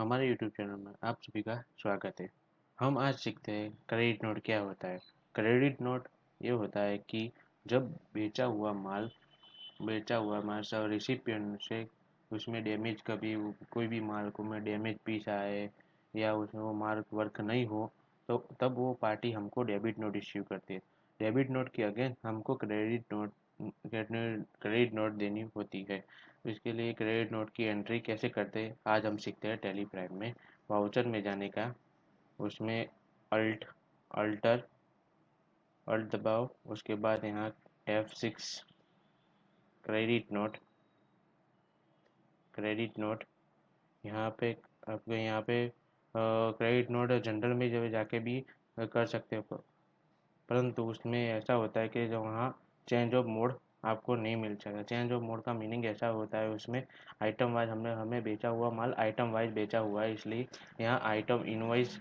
हमारे YouTube channel में आप सभी का स्वागत है। हम आज सीखते हैं क्रेडिट नोट क्या होता है। क्रेडिट नोट ये होता है कि जब बेचा हुआ माल सब रिसिपिएंट से उसमें डैमेज कभी कोई भी माल को में डैमेज पीस आए या उसमें वो माल वर्क नहीं हो तो तब वो पार्टी हमको डेबिट नोट इश्यू करती है। डेबिट नोट के अगेंस्ट हमको क्रेडिट नोट देनी होती है। इसके लिए क्रेडिट नोट की एंट्री कैसे करते हैं आज हम सीखते हैं टैली प्राइम में। वाउचर में जाने का, उसमें अल्ट अल्टर अल्ट दबाओ, उसके बाद यहाँ F6 क्रेडिट नोट यहाँ पे क्रेडिट नोट जनरल में जब जाके भी कर सकते हो, परंतु उसमें ऐसा होता है कि जो वहाँ चेंज ऑफ मोड आपको नहीं मिल सका। चेंज ऑफ मोड का मीनिंग ऐसा होता है उसमें आइटम वाइज हमें बेचा हुआ माल आइटम वाइज बेचा हुआ है, इसलिए यहाँ आइटम इनवाइस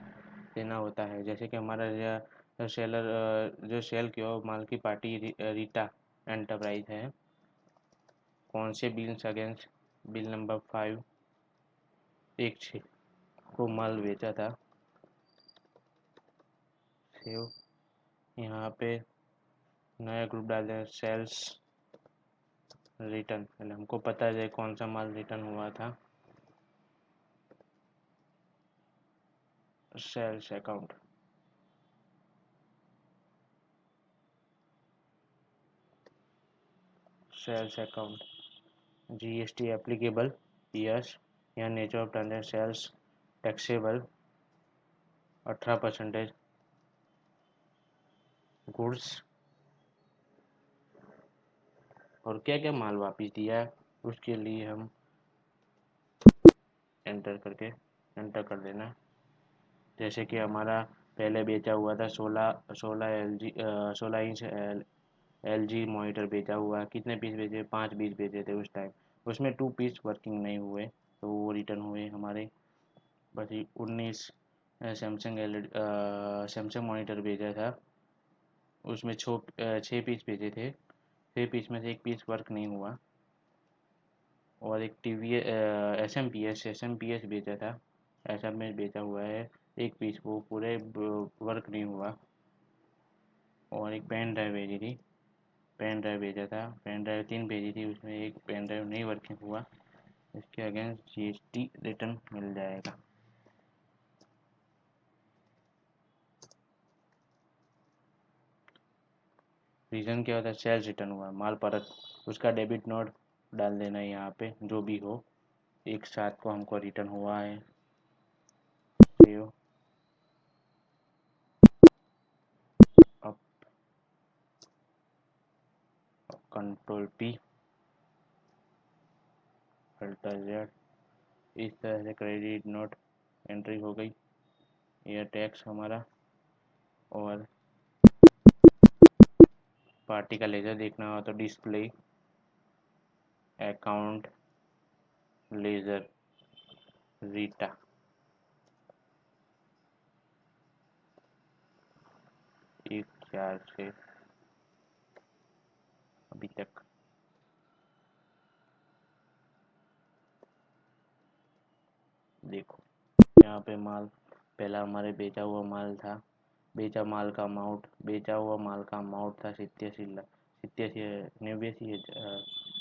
देना होता है। जैसे कि हमारा जो सेल किया माल की पार्टी रीटा एंटरप्राइज है, कौन से बिल्स अगेंस्ट बिल नंबर 516 को माल बेचा था। सेव, यहाँ पे नया ग्रुप डाल दें सेल्स रिटर्न। पहले हमको पता है कौन सा माल रिटर्न हुआ था। Sales account, GST applicable, yes. यहाँ nature of transaction sales taxable 18% goods, और क्या क्या माल वापस दिया है उसके लिए हम एंटर कर देना। जैसे कि हमारा पहले बेचा हुआ था 16 इंच LG मॉनिटर बेचा हुआ। कितने पीस बेचे? 5 पीस बेचे थे उस टाइम। उसमें 2 पीस वर्किंग नहीं हुए तो वो रिटर्न हुए हमारे। बस 19 सैमसंग मॉनिटर बेचा था, उसमें 6 पीस बेचे थे। 6 पीस में से 1 पीस वर्क नहीं हुआ। और एक TV S M P S बेचा था, ऐसा में बेचा हुआ है 1 पीस, वो पूरे वर्क नहीं हुआ। और एक पेन ड्राइव भेजी थी, पेन ड्राइव भेजा था, पेन ड्राइव 3 भेजी थी, उसमें एक पेन ड्राइव नहीं वर्किंग हुआ। इसके अगेंस्ट GST रिटर्न मिल जाएगा। रीज़न क्या होता है? सेल्स रिटर्न हुआ, माल परत, उसका डेबिट नोट डाल देना है यहाँ पे जो भी हो, एक साथ को हमको रिटर्न हुआ है। सेव, अब कंट्रोल P, अल्टर Z। इस तरह से क्रेडिट नोट एंट्री हो गई। यह टैक्स हमारा, और पार्टी का लेजर देखना हो तो डिस्प्ले अकाउंट लेजर रीटा। एक 4 से अभी तक देखो, यहाँ पे माल पहला हमारे बेचा हुआ माल था। बेचा हुआ माल का अमाउंट था 89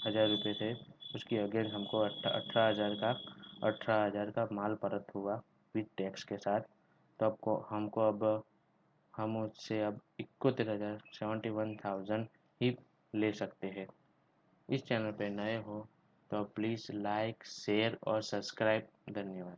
हज़ार रुपये थे। उसके अगेंस्ट हमको 18,000 का माल परत हुआ विद टैक्स के साथ। तो हम उससे अब 71,000 ही ले सकते हैं। इस चैनल पे नए हो तो प्लीज़ लाइक शेयर और सब्सक्राइब। धन्यवाद।